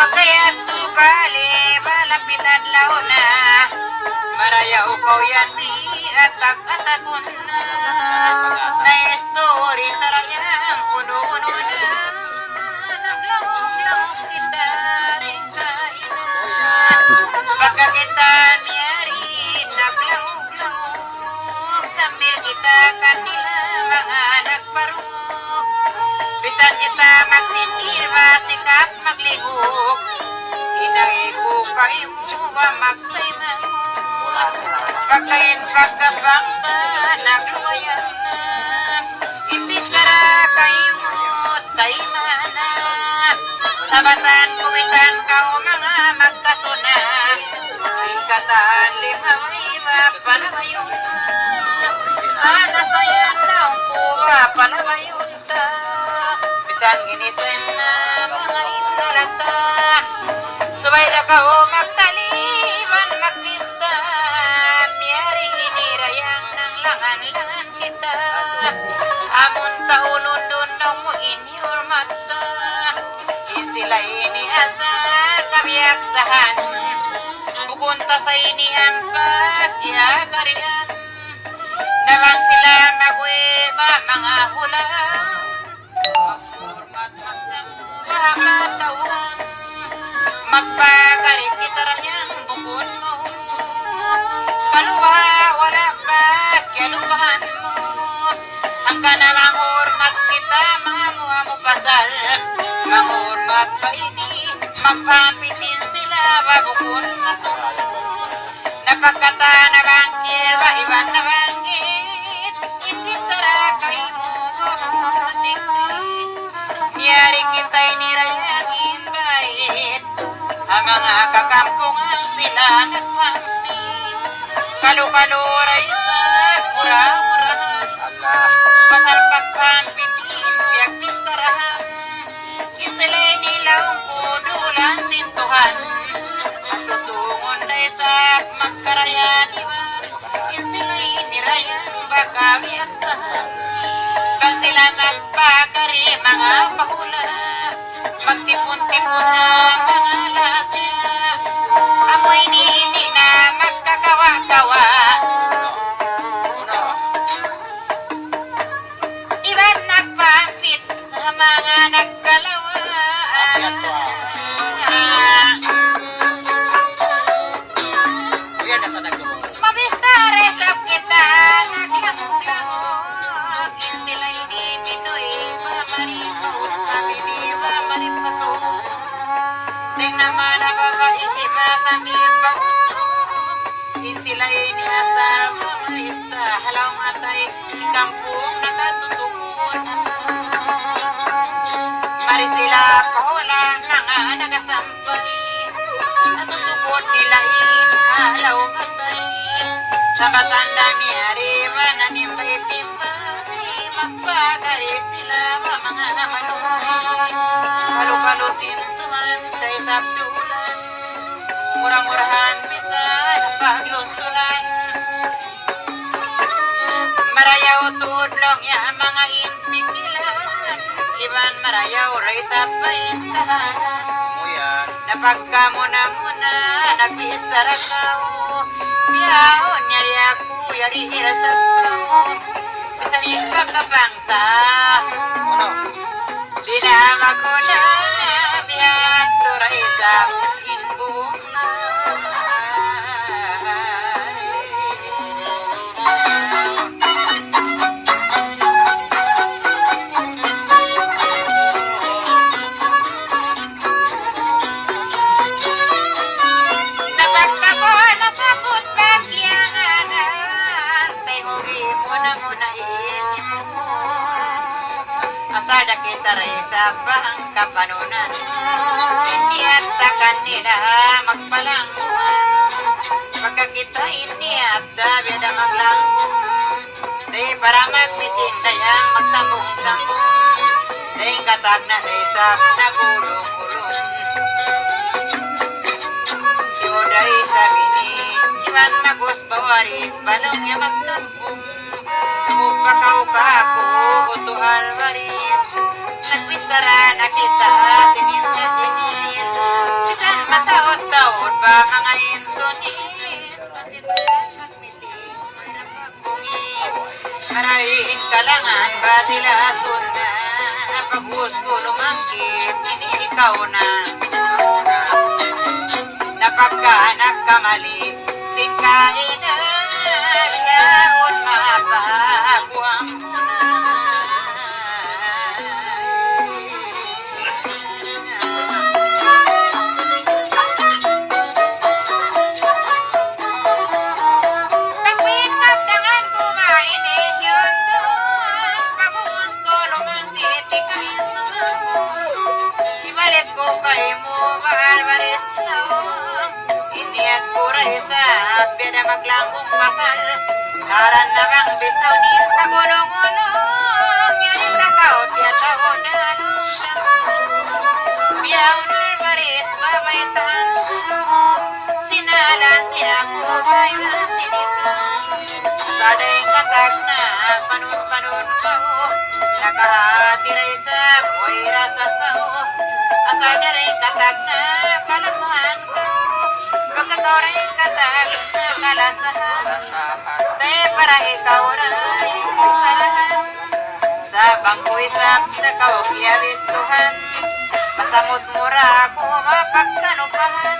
Pagkayat bali malapit adlaw na marayaw ko yan di atak-atakon na na story tarayang uno-uno na naglawang kita rin kainan pagka kita niyari naglawang sambil kita kanila mga nagparug bisan kita magsikir masikap maglihok inay ko kayo magpayman pagkain pagkabangta nagluwayan na imbis kara kayo tayo na sabatan kuwisan kao mga magkasuna ingkataan lima palabayon sana sayan daw kuha palabayon ta bisan ginisin na mga inalata subay na kao magtaliban magpista miyari inirayang ng langan-langan kita amon taulundun daw mo in your mata sila iniasa kabiyak sahan pupunta sa inihan pagyagarian nalang sila magweba mga hula magpurmat magtamura katawan magpagarit kita ranyan bukod mo kaluwa wala pa kyalubahan mo hanggang na manghormat kita mga muha mo pasal manghormat pa ini magpampitin sila babukon na sunod napagkata na bangkir iban na bangkit hindi sara kayo masikrit niyari kita'y nirayagin bait ang mga kakampungan sila nagpamit kalu-kaluray sa mura-murahan pasal pagpampitin biyak distarahan kisilay nilang kudulan sintuhan masusungon na isa't magkarayan iwan kisilay nirayan bakawi at sahan kan sila nagpakari mga pahula magtipon-tipon ang mga lasya amoy nini na magkakawa-kawa iban nagpampit sa mga nagkalawa mabista resap kita naglamog-lamog sila hindi Pinoy mamaripos sabi ni mamaripos ting naman nababaisipa sa nipauso sila ini asal pamista halaw matay kampung nakatutukod mari sila pahula nga nagasampay natutukod nila halaw matay sa matanda miyari mananimbay-timbay magpagari sila mga maluhay kalu-kalusin tuman kay sabdulan murah-murahan bisan paglunsulan marayaw tudlong ya mga inpikilan iban marayaw ray sa paintahanan napagkamo na muna nagpisarakaw biyahon nyari ako yari hirasap bisan ikakapangta dinamag ko na biyan turay sa inbong na asada kita resa pang kapanunan hindi at sa kanila magpalang pagka kita hindi at biyada maglang day para magpitin dayang magsambong-sambong day katag na resa nagulong-ulong si Oday sa gini iwan magos bawaris balong niya magtampong Pagkakauka ako, Uto Alvarez, nagpisara na kita, sininta Denise, Ay kalangan batilason na pagbuhos ko lumanggit ini ikaw na napagka nagkamali singkain na yaon mapakuang maglanggong pasal karan na kang bisaw ni kagulong-gulong yung kakao tiyan taon na biyaw nurbaris babaitan sinalan siya kubay na sinita saday katag na panun-panun kao nakahatiray sa buhay rasa sao asal na rin katag na kalasahan kao pagkatoray katag kalasahan tayo para ikaw na ikisahan sa bangko isap na kaukiyawistuhan masamot mura ako mapagtanupahan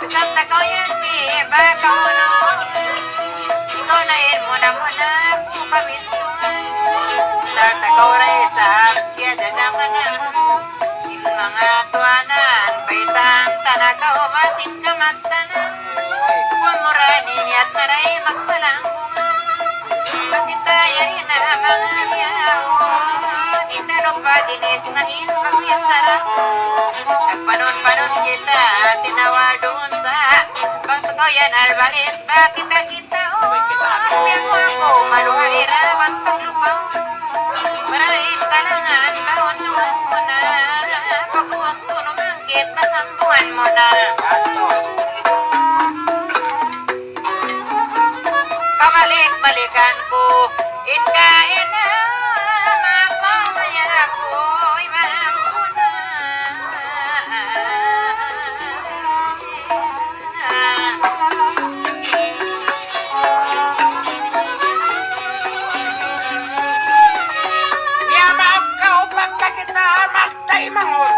isang na kauyan di bakauno ikaw na yun muna ako kamintuhan sa takauray isap kaya dadamanan in mga tuanan baitang tanakaw masin kamantanan kumurani at maray magpalangkungan bakit tayo na mga yaon itanong pa dinis na inpagisara nagpanon-panon kita sinawal doon sa Bangtukoyan Alvarez bakit kita pero ako maluhay ramat paglupaw maraming kalangan maunungan mo na pagbuwas ko lumangkit masambuhan mo na kamalik-balikan ko inkain na makamaya ko imam ko na Yamaw ka o pagka kita magtay mangot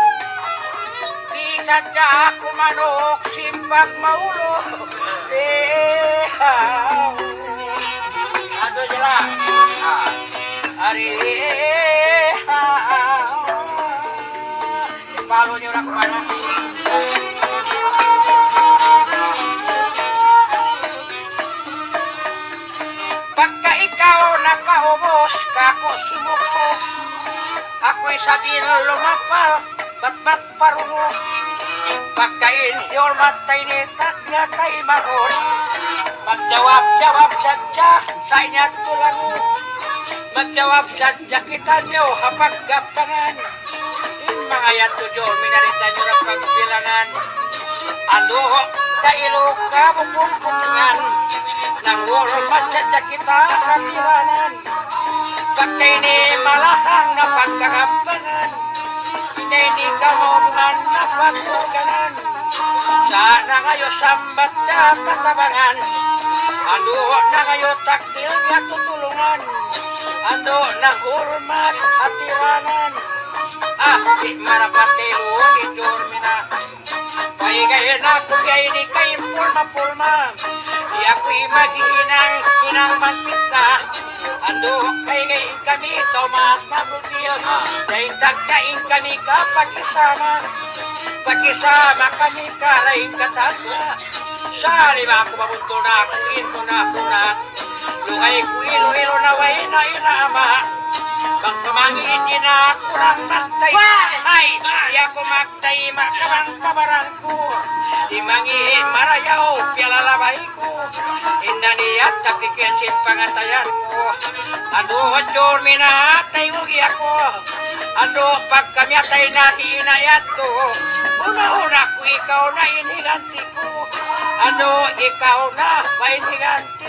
di nadya ako manok simbag maulo Ado sila. Ari. Palo nyo na kumano. Pagka ikaw nakaubos, kako sumukso. Ako'y sabihin lumapal, ba't parungo. Pagka inhyol matay ni takya kay mahon. Magjawab-jawab sadya sa inyat tulango. Magjawab sadya kita nyo hapag gapangan. Mga yato dyon, minarita nyo na pagbilangan. Ando, kailo ka bubungkungan. Nang hulmat sadya kita katiranan. Pagka ini malahang na pagkakapangan. Hindi ka maumuhan na pagkuganan. Sana kayo sambat na katabangan. Ando na kayo takdil na tutulungan. Ando na hurmat at tiranan. Di marapatilo idormi na. Paigayin ako gay di kay pulma-pulma. Di ako'y maghihinang hinang manpita. Ando kay gayin kami tomat na budil. Dahil tagkain kami kapag-isama. Pag-isama kami karaing katagwa. Sa lima ako mabunto na ako, ito na ako na. Lungay ko ilo-ilo na way na inaama. Pagkamangin din na ako ng magtay. Ay, di ako magtay makamang pabarang ko. Di mangihin marayaw, pialalabay ko. Inaniyat nakikensin pangatayan ko. Ano, Diyos, minatay ugi ako. Ano, pag kami atay na hinayat to. Una-una ko ikaw na iniganti ko. Ano, ikaw na painiganti.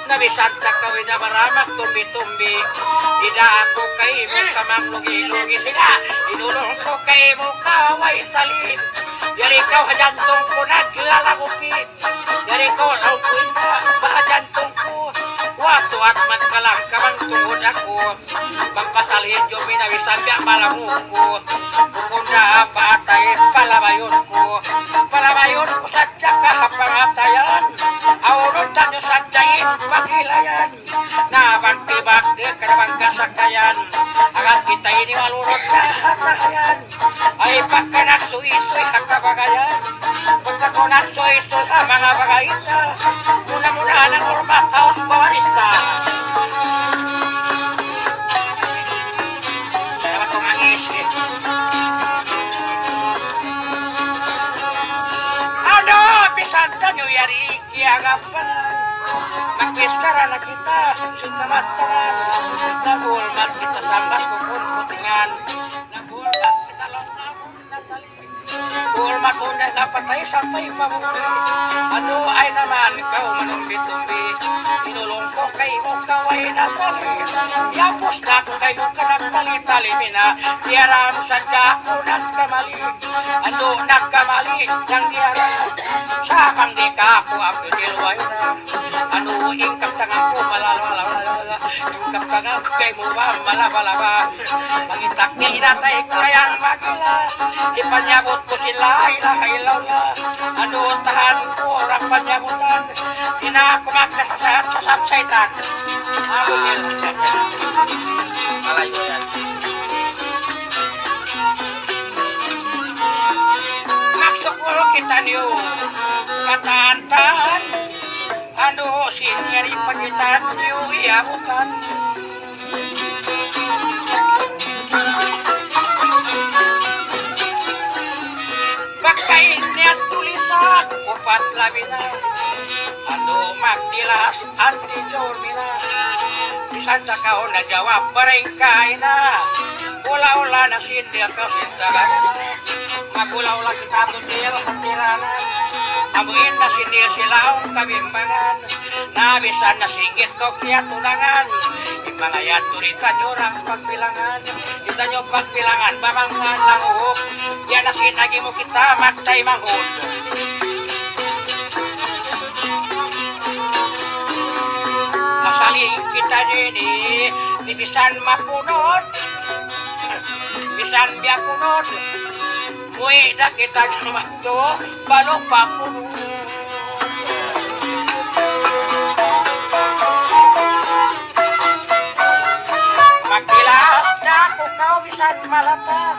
Nabisanta kawin na maramak tumbi-tumbi. Ida ako kay mo kamang lugi-lugi sila. Inulong ko kay mo kaway salin. Yari ikaw hajantong ko naglalagupi. Yari ikaw laupuin na bahajantong ko. Wato at magkalangkaman tungod ako. Magpasalhin yung minawisambya malamu ko. Kung na paatay, palabayon ko. Palabayon ko sadya kahapangatayan. Aunod tanyo sadyain, magilayan. Nabagti-bagti, karabang kasakayan. Agat kita ini malunod na hatayan. Ay pagka nagsuisoy hakabagayan. Pagka ko nagsuisoy ha mga bagaita. Muna-muna ng urmat taos bawarista. Salamat kong angis eh. Ano, bisanta nyo yari kiagapan. Magpistara na kita, sutamat-taman. Nagulmat kita sambat kukun putingan. Nagulmat kita long-amon natali. Gulmat mo na napatay sampai pamuli. Ano ay naman ikaw manumbi-tumbi. Inulong ko kay mo kaway natali. Yapos na ko kay mo ka nagtali-tali mina. Diara mo sadya ako nagkamali. Ano nagkamali ng diara. Sakang di ka ako abdudilway na. Ano ingkap tangan ko malalala. Ingkap tangan kay mo ba malabalaba. Mangitak ni inatay ko rayang magila. Ipanyabot ko sila ilaw na. Ano tahan ko orang panyabutan. Ina ako magkasasat sa satsaitan. Ako nila dyan. Malayo yan. Magsukul kita niyo. Kataan-taan. Ano sinyari pagitan niyo iabutan. Pagkain niya tulisan, upat labina. Ano magdilas at si Jormina. Bisan na kao na jawab, barengkay na. Ula-ula na sindir ka sintaran. Magula-ula kita tutil sa tiranan. Amuin na sindir sila ang kabimbangan. Nabisan na singgit ko kaya tunangan. Mga yato rin kanyurang pagbilangan. Kita nyo pagbilangan, bamangsan lang uhok. Yan na sinagi mo kita, magtay manghod. Nasaling kita nini, ni bisan mapunod. Bisan biya punod. Muwi na kita jumato, balong papunod. Magkilas na ako kau bisan malata.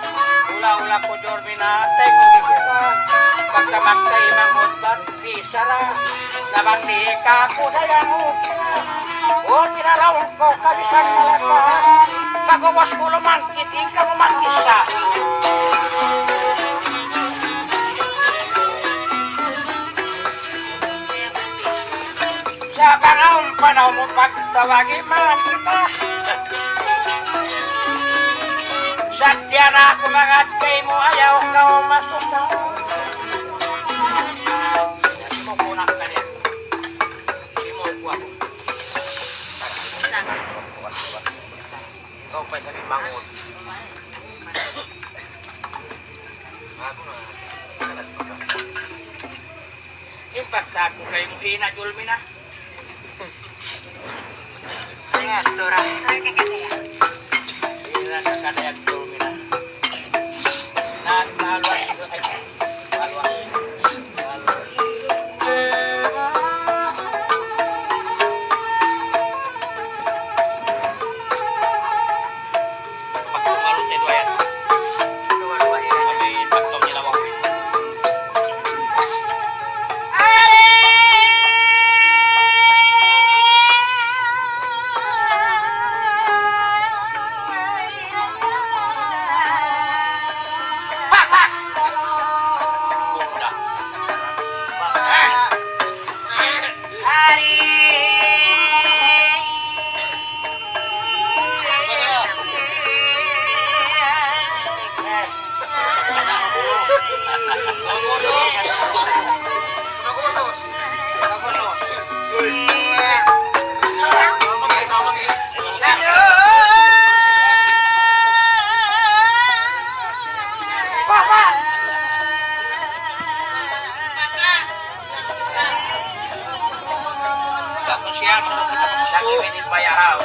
Ula-ula ko Jormina, tay ko gigita. Pagkamagtay manghod ba't di sara. Nabang di ka ako dayang ukira. O tinalawang ko kabisan malata. Pagawas ko lumangkit, ka mo mangkisa. Sa panahon mo pagtawagi man kita. Sadya na ako magad kay mo ayaw ka o masusaw. Simukunak ka din. Simuku ako. Ikaw pa sabi mangon. Impakta ako kay mo hina Julmina. Ayan, Dora. Hina sa kanayan Julmina. Naluan ito ay naluan. Pagkumarot ito ayan. Tuwa-tuwa yan. Kami pagkaw nila wang. Siya, masukot ako Lagi pinipayahaw.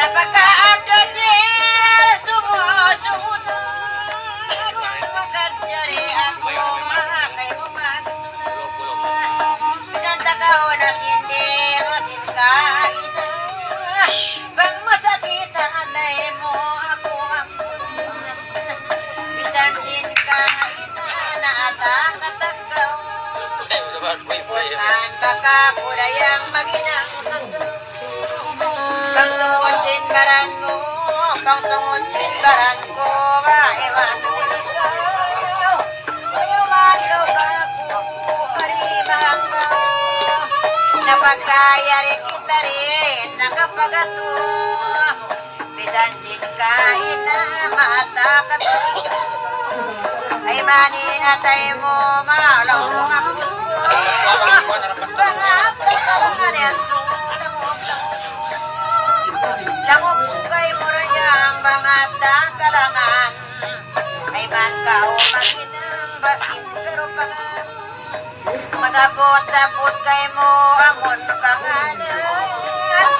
Napaka-abdadil, sumusunod. Magkadjari ako, mga kayo magsunod. Pinanta ka o hindi masin kain. Bang masakitan ay mo ako ang bisansin kain na atak-atakaw. Pulman baka kulayang maginang saso. Kang tungod sinbaran mo, kang tungod sinbaran ko, maiwan sinikaw. Ayaw manaw ka ko, haribang ka. Napagkayari kita rin, nakapagato. Bisan sinkain na matakat. Ay manin atay mo, malaw kong ako. Bangat na langok kay murayang bangat ang kalangan. Ay man ka o maginang basin karupangan. Masabot-sabot kay mo amon kanganan.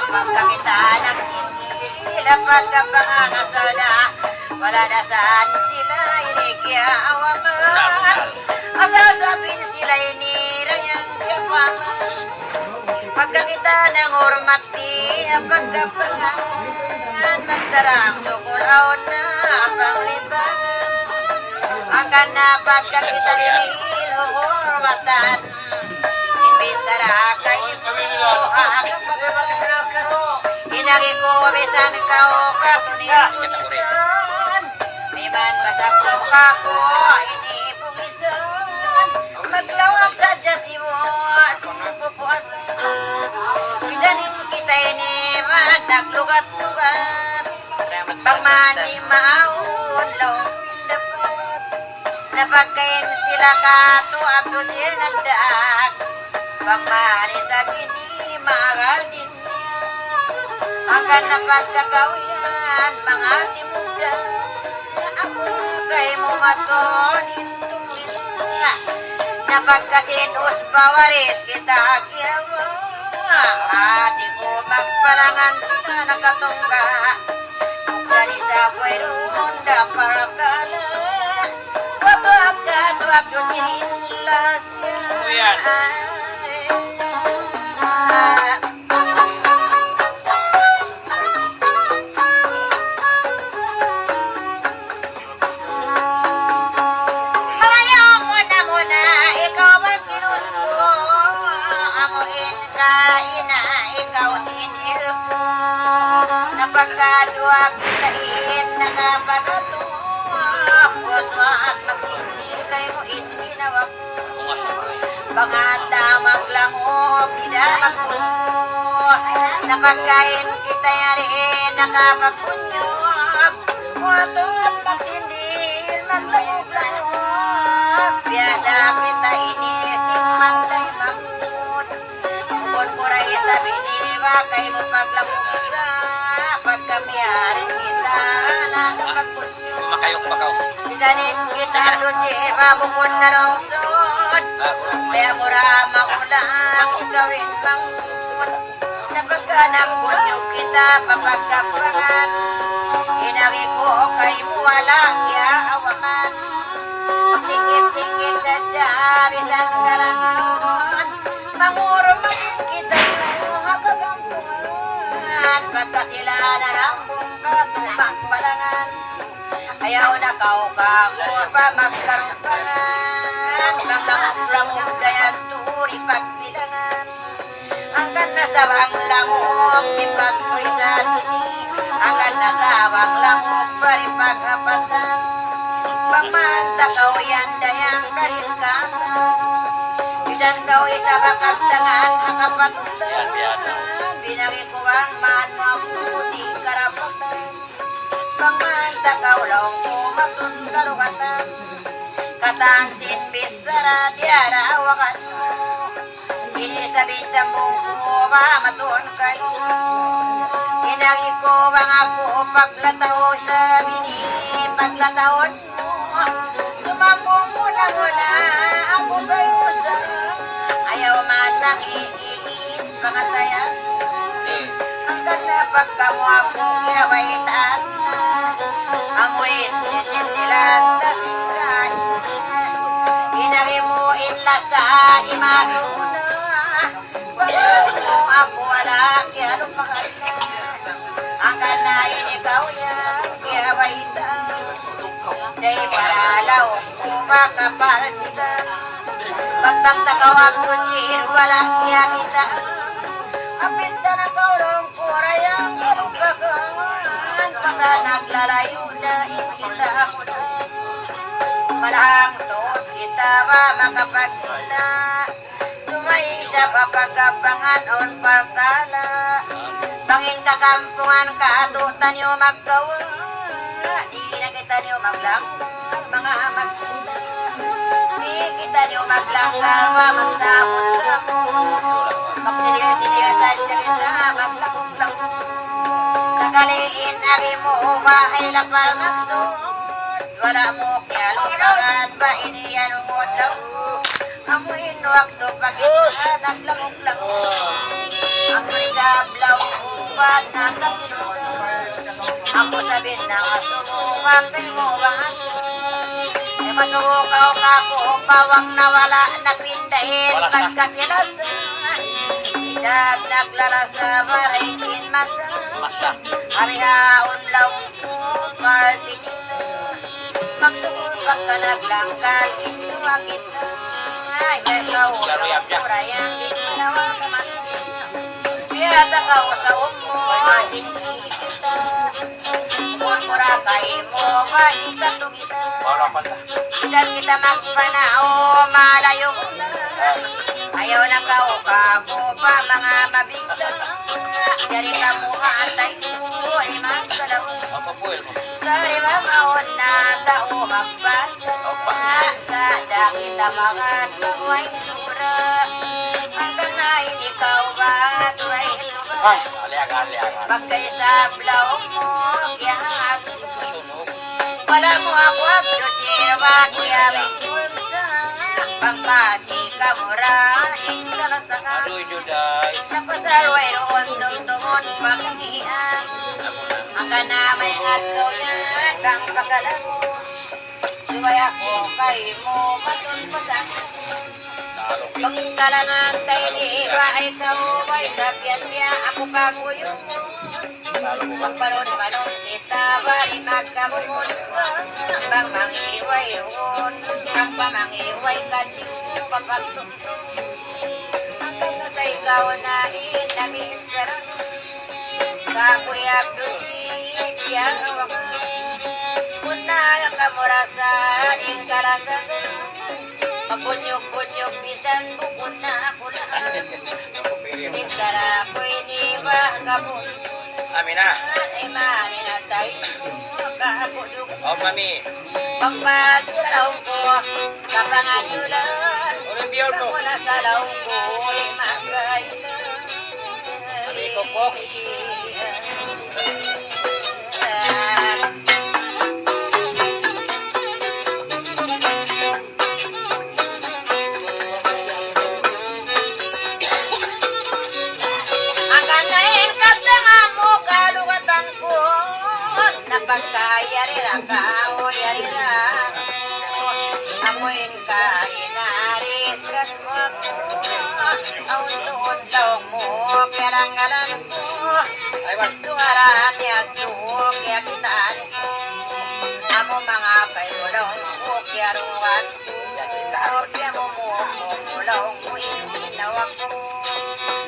Magkakita ng hindi dapat ka pangangasada. Wala na saan sila inikiawaman. Asasabin sila inirayang kapaman. Pagkakita ng urmat di pagkapangan. Magsarang sukuraw na panglibangan. Akan na pagkakita limil hurmatan. Imbisara kayo inagi ko bisan kao katunisan. Iman masaklaw ka ko ini pumisan. Maglawag sa jasimo at pupuasan. Bidanin kita ini naglugat-lugat. Pagmani maawon lawang dapat. Napagkain sila kato abdunir nagdaag. Pagmani sa bini magardin niya. Akan napagkagawian mga timusan. Ako kay mo matonin tumila. Napagkasinus bawaris kita agyawa. Ati ko magpalangan sila nakatungga. Dari sa puwerong daparagala. Wag-wag-wag yun nilas yan. Marayong muna, ikaw ang kinusko. Amuin ka ina, ikaw sinil ko. Napagkaduwag isain, nakapagato. Puso at magsindi kayo ginawa ko. Pangata maglangop, pinapagpuso. Napagkain kita rin, nakapagpunyop. Puso at magsindi, maglangop-langop. Biyada kita inisip, magday-magput. Bukod-kuray sa biniba, kayo mo paglangop ka. Pagkamiyarin kita, nakapagpunyop. Makayok-makaw. Bisanin kita doon mabukod na lungsod. Kaya mura maulang ikawin bangkod. Napagkanang punyong kita papagkapangan. Hinagi ko kay walang yaawakan. Singit-singit sa bisan kalangan. Mangurumagin kita yung habagampungan. Pagka sila na lang katumang palangan. Ayaw na kaukago pa magkarupangan. Maglamog-lamog kaya turi pagbilangan. Hanggang nasawang langog, ipat ko'y sa tinig. Hanggang nasawang langog, paripaghapatan. Pagmanta kau yan dayang kariskasan. Bisan kau isa bakagdangan, hakapagutan. Binagi ko ang man mabuti karapatan. Pagmanta kau laong kumatun kalugatan. Katang sinbis sara diara wakan mo. Inisabit sa mungko mamatun kayo. Sayang ikaw ang ako paglatao sa binili paglataon mo. Sumambong mo na muna ako kayo sa ayaw man nang iiit pakatayan. Hanggang na pagkamu ako kinaway taas na amuin nilang tasing kain. Inarimuin la sa imasuna. Pagkamu mo ako alaki ano pakala. Ang kanain ikaw yan kinaway taas. Day paralaw kumakapartigan. Pagtang nakawag ko din walang siya kita. Apinta na kaulong kurayang kalugagan. Pasa naglalayo na kita ako na. Malahang toos kita ba makapagkita. Sumay siya papagabangan on partala. Bangin kakampungan kaatutan niyo maggawa. Di na kita niyo maglanggar mga magkita. Di kita niyo maglanggar magsapon-sapon. Magsidiya-sidiyasan niya kita maglakong-lakong. Sakaliin agi mo bahay lapal magsun. Wala mo kaya lupagan ba iniyan umodlaw. Amuin wakto pagkita naglakong-lakong. Amoy sablaw ubat naglakinusan. Ako sabihin na masumukang kayo mo bang ay masukaw ka ko bawang nawala nagpindahin pagkasilasan. Idag naglalasa marikin masa. Harihaon lang ko partikin. Magsumul pagka naglangkal iswa kita. Ay ikaw ang kurayang di ginawa kamasa. Kaya takaw sa umo hindi kita. Murmura kayo mo kahit sa kita. Isan kita magpanao malayo na. Ayaw na kaukapo pa mga mabigla. Dari ka mukha antay ko ay magsalaw. Sa limang maon na kauhag bata. Sa dakita mga tuway lura. Hanggang na ikaw ba tuway lura. Pagkay sa blaw mo kiyahag. Wala mo ako ang dojirwa kuya may kulsa. Pagpati ka mura sa kasaka. Napasarway roon tumtumon paghihian. Ang kanamay at gawin kang pagkalangon. Suway ako kay mo matulpasan. Pagkalangan tayo ni iba ay kaway sa piyan ako paguyong. Pagparon-paron kita bali magkabumunsa. Bang mangiway roon, ang pamangiway kanyo papagtugtog. Hanggang na sa ikaw na inamisarang. Sa kuya Abdul Iyawak. Muna ang kamurasan, ikalasan. Mabunyog-bunyog bisan bukod na ako lahat. Iskara ko'y di ba kabun. Amina. Ay manin na tayo kakudok. Mami. Pagpaglaw ko kapanganyulan. Olimpiyon mo. Muna sa law ko ay magkailan. Amigo po. Pagkayarira ka o yarira. Amoyin ka inaris kas mo ako. Ang tuon daw mo karangalan ko. Tuharaan niya to kaya kitaan ko. Amo mga kayo daw ko kaya ruwan ko. Kaya mo mulaw ko inawak ko.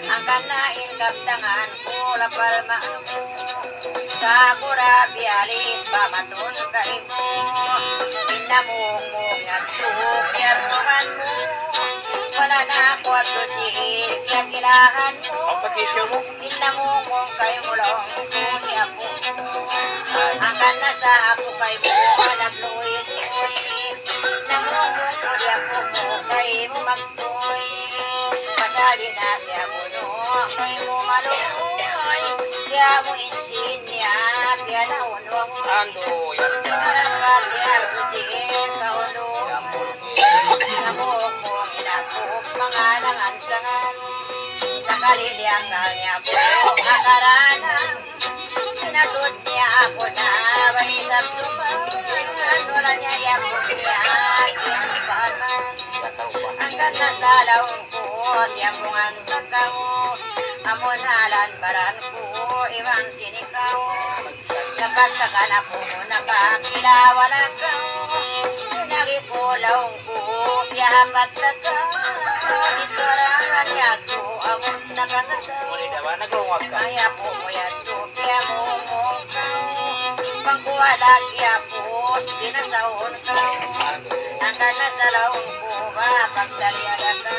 Ang kanain kaptangan ko lapal maamo. Sa kurabi alis pamatun kayo mo. Pinamumong at sukyaruhan mo. Wala na ako at tutiin kilakilahan mo. Ang patisyo mo. Pinamumong kayo mo lang kuni ako. Hanggang nasa ako kayo mo nagluwi-luwi. Namumong ko di ako mo kayo mo magtuwi. Pasali na siya mo no kayo mo maluwi. kaya mo insinya, kaya naunong mo. Ando, yan ka. Marangkat yan, kutiin sa ulo. Namok mo, inakop, mga nangansangan. Nakaliliangan niya buong hakaranang. Pinatod niya ako na may sabsuman. Wala niya yapon niya, siyang paman. Hanggang nasa laong ko, siyang bungang kakao. Amonalan baran ko, iwan sinikaw. Nagkatsakan ako, nakakilawalan ka. Nagikulaong ko, siyapat na ka. Dito rangan niya ko, amon nakasasaw. Muli naman, naglungag ka. Kaya po mo yan to, kaya mo ka. Pangkuwala kaya po, sinasahon ka. Hanggang nasa laong ko, pagdaliaga ka.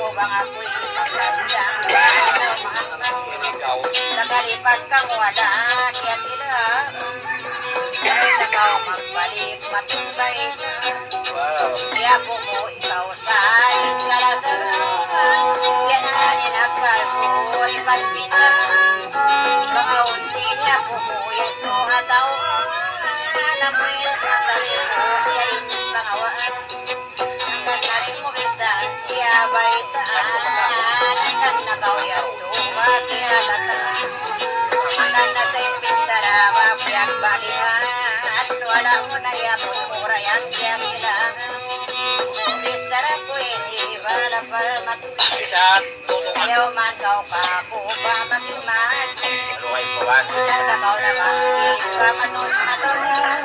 Bang ako'y pagdaliaga. Nakalipat kang wala, kaya tila. Kaya nakaw magbalik, matubay ka. Kaya po mo ikaw sa kalasarang. Kaya nananin ang kalpo, ipagpita. Mga unsi niya po mo yan to hatawan. Namoy ang talim mo, siya yung pangawaan. Hanggang narin mo bisan, siya baitaan. Hanggang nakaw yan to, kaya lataan. Hanggang nasa impistara, mapiyang balihan. Wala mo na yapon, mura yan siya kailangan. Impistara ko hindi wala para matuloy. Isa, tutungan. Ayaw man kau ka ko ba makiman. Luhay po ba? Ilan ka kau na makikit pa manon matuloy.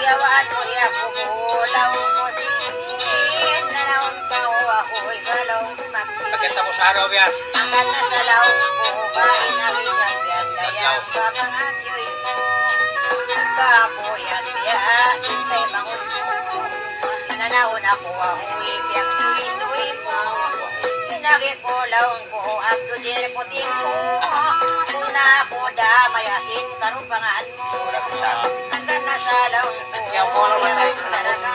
Iyawaan mo iya pumulaw mo sin. Nanaon kau ako'y galaw makikit. Pagkita mo sa araw yan. Angkat na sa laong ko ba inawisan yan. Dayang ka mga siyoy mo. Kako yan biya sintay mangus mo. Nanaon ako ako'y biyang suwi-suwi mo. Nagikulaw ko ang tudir puting ko. Una ko damayasin karupangan mo. Hanggang nasa laong ko. Yan talaga.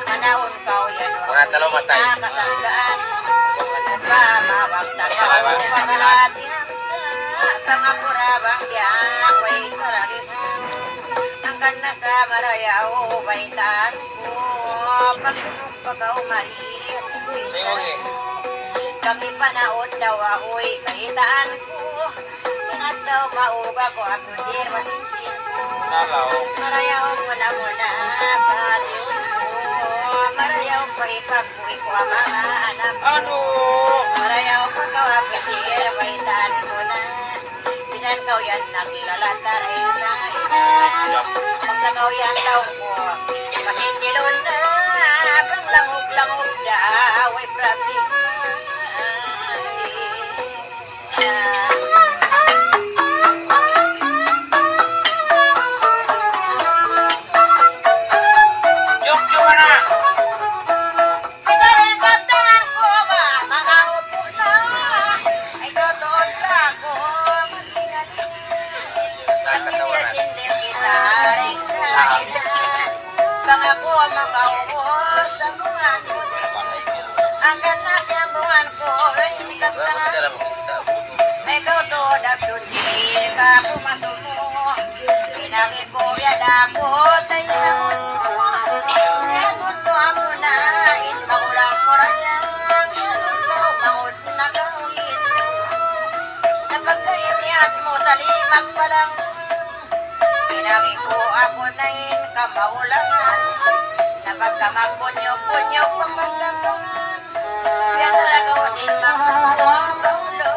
Manahon kau yan. Mga talo matay. Nakasanggaan. Pamawag na kau. Pagkalati hamsa. Pangakurabang diyan. Way karagin. Hanggang nasa marayaw. Baitan ko. Pagsunok pagaw Maria. Sige. Kami panaon daw ako'y kahitaan ko. Ingat daw mauga ko ang nudir masinsin ko. Nalaw. Marayaw mo na pasiw ko. Marayaw pa ipagpuy ko ang mga anak ko. Ano? Marayaw pa kawapitir, baitan ko na. Pinankaw yan nakilalataray na ilan. Pagtagaw yan daw ko, pasindilon na. Pang langog-langog na, away practice na. Yung ka na! Ikaw kaptanan ko ba? Mga upo na. Ikaw doon ka ko. Sindir-sindir kita. Ring ka kita. Pangako makaupo sa mga hanggang nasa buwan ko. Ay kaptanan. Ikaw doon abdundir ka pumasumo. Pinagi ko yan ako. Tayo mo. Mundo ako na, inmaulang mo rayang, mangod na gawin. Napagkainiat mo, talimag pa lang. Pinagi ko ako na kamaulangan. Napagkamagpunyo-punyo pagpagdagangan. Kaya talaga din mamundo ang kaulo.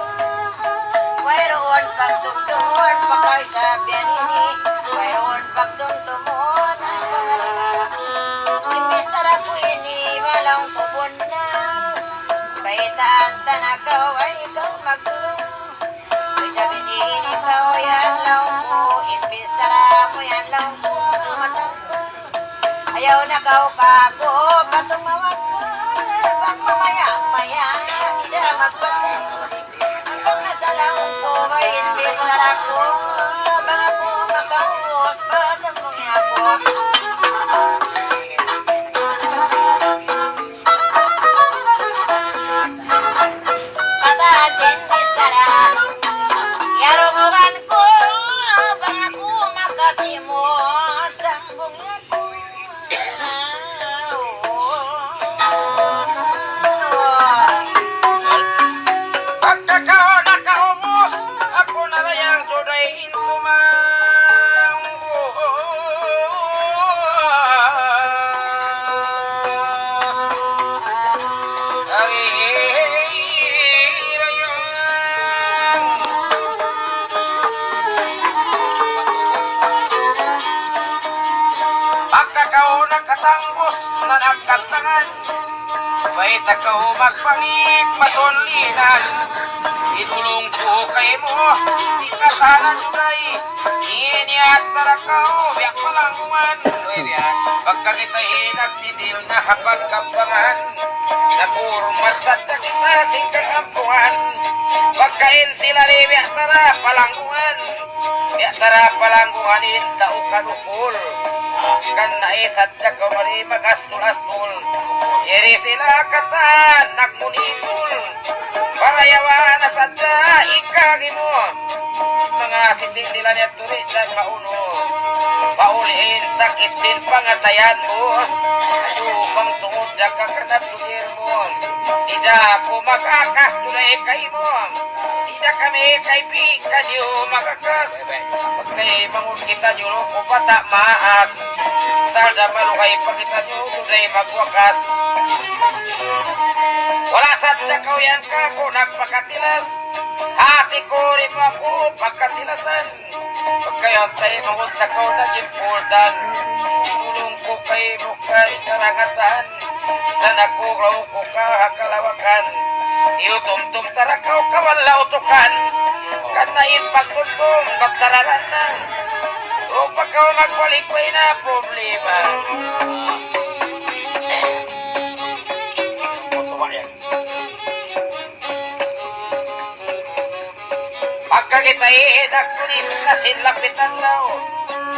Mayroon pagdugtungon, pagkay sa pianini. Mayroon pagdugtungon, ang pangalan. Imbistar ako walang kupon na. Baitaan tanakaw ay ikaw magtulong. Ay sabi ni ikaw yan lang ko. Imbistar ako yan lang ko. Ayaw na kau kako. Patumawag ka. Bang mamaya-maya. Hindi na magpatay. Hanggang nasa lang ko. Ay imbistar ako. Bang ako magkahot. Pasang mong yapot. Katasin di sarap. Yaro mo man ang kantangan. May takaw magpangik matonlinan. Itulong ko kay mo, di ka sana junay. Iniat tarakaw, biyak palangungan. Pagkakitay nagsidil na hapagkabangan. Nagurmat sa kita singkang ampuan. Pagkain sila ni biyak tara palangungan. Biyak tara palangunganin tao kanukul. Kan naisat ka kumari magastul-astul. Iri sila kata nagmunitul. Parayawan na sadya ikagi mo. Mga sising nila niya tuloy dyan mauno. Pauliin sakit din pangatayan mo. Ayubang tungod na kakanap tulir mo. Ida ko magakas tulay kay mo. Ida kami kaibigan nyo magakas. Pagkay bangun kita nyo ko bata maas. Salda malukay pagkita nyo tulay magwakas. Wala sadya kau yan ka ko nagpakatilas. Hati ko rin ako pagkatilasan. Pagkayon tayo mahus na ko naging puldan. Tulong ko kay mo kay karangatan. Sana ko raw ko kahakalawakan. Iutumtum tarakaw kawalautukan. Kanain pagkuntong bagsaralan na. O pagkaw magwalikway na problema. Pagkakitay nagpunis na sinlapitan lao.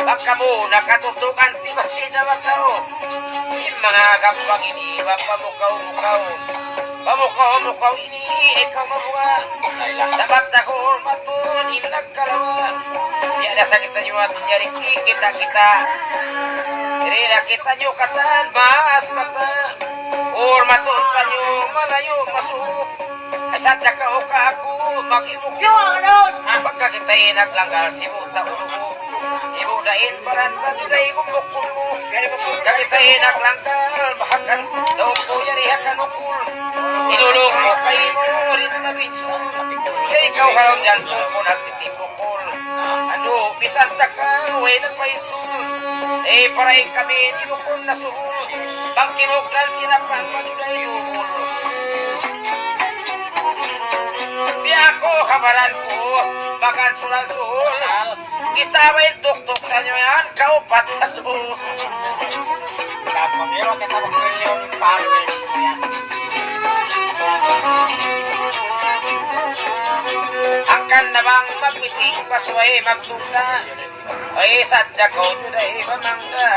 Baka mo nakatutukan si Masina Macau. Yung mga gampang ini pamukaw-mukaw. Pamukaw-mukaw ini ikaw mabuha. Sabat ako matun inagkalawa. Yan nasakitan nyo at siyarik kita-kita. Irina kita nyo katan maas mata. Or matunta nyo malayo masuk. Ay sadya ka o ka ako mag-imuk. Pagkakitay naglanggal si Buta Urugo. Ibudain baranta juday kumukul mo. Kakitay naglanggal mahakan daw ko yarihakan ukul. Inulong mo kay mo rin na nabinsun. Kaya ikaw kalong jantung ko nagtitipukul. Ano, bisan taka, way nagpaitul. Eh, paray kami ni mo kung nasuhul. Pagkimuklan sinapan panuday umul. Di ako kabaran ko, bagan sulal-sul. Kita may tuktok sa nyo yan, kaupat na sul. Angkan na bang magpiting pasway magtugda. Ay sadya ko today mamangga.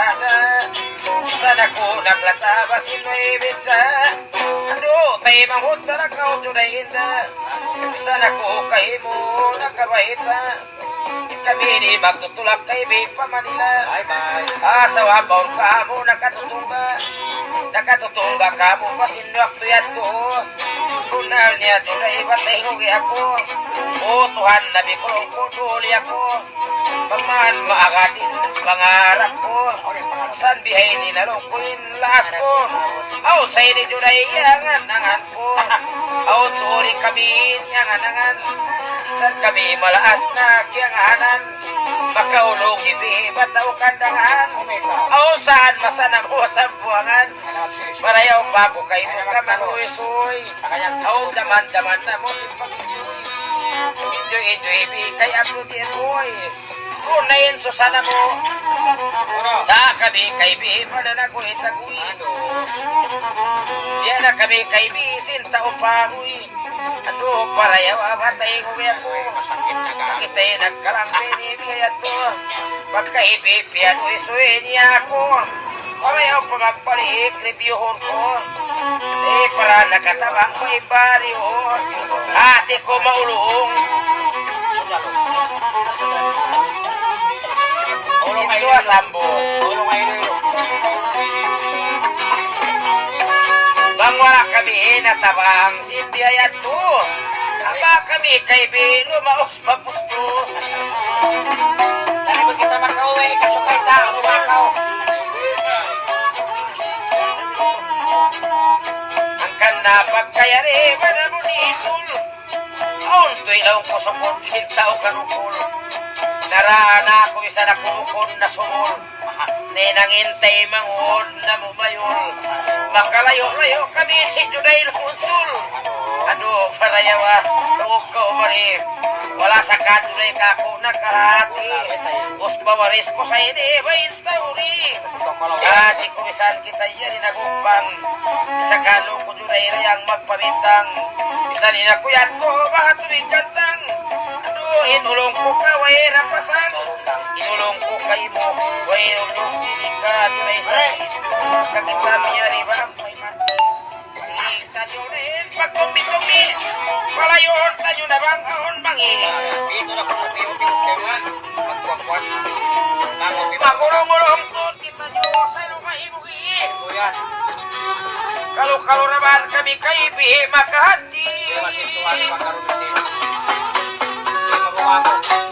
Sana ko naglata basin may bita. Ano tayo manghod na nakaw today inda. Sana ko kay mo nakabahita. Kami ni magtutulak kay Bipa Manila. Asawa baon ka mo nakatutungga. Nakatutungga ka mo pasinwak tuyat ko. Tunal niya today batay huwi ako. O Tuhan nabi ko duli ako. Paman maagadin pangarap ko. San bihay ni nalungkuin laas ko. Aw say ni today yangan-angan ko. Aw sorry kami yangan-angan. San kami malaas na kiyanganan. Makaulong ibi bataw kandangan. Aw saan masanam mo sa buwangan. Parayaw pa ko kay mo kamang uy-suy. Aw daman-daman na mo simpag-ijoy. Enjoy ibi kay abro di boy. Unayin susana mo. Sa kami kay bi pananagoy taguy. Diyan na kami kay bi sinta upagoy. Ano parayaw abatay ko ako. Kita'y nagkalampi ni biyat ko. Pagkaibi piano isuin niya ako. Parayaw pagpalik reviewon ko. Eh para nakatabang may baryo. Ate ko maulong. Ito asambo. Bang wala kami natabang si biyat ko. Aba kami kay Bilo maos papusto. Dahil mo kita makauwi, kasukay tao lumakaw. Ang kanda pagkayari, manamunitul. Aun to ilaw ko sumon, sinta o karukul. Narana ko isa na kumukon na sumol. Ninangintay mangon na mumayol. Makalayo-layo kami ni Juday Lunsul. Aduh, parayawa, tuog ka umari. Wala sa kaduray ka ako nakahati. Bus bawaris ko sa ini, baita uri. Di kumisan kita yan inagumpang. Isa kalong ko Juday rayang magpamintang. Isa ninakuyat ko, baka tuwing kantang. Aduh, inulong ko ka, way rapasan. Inulong ko kayo mo, way ulong ka, Juday sa kakita miyari ba ang may mati. Tayo rin, pagtumi-tumi, palayon tayo na bang ahon bangi. Dito na kung tiyo-tiyo kewan, magkuakwan. Magulong-ulong to, kita nyo sa lumahimugi. Kuya, Kalau-kalau naman kami kaibihi makahati. masih tuan pagkaroon din. Hindi mabuhago.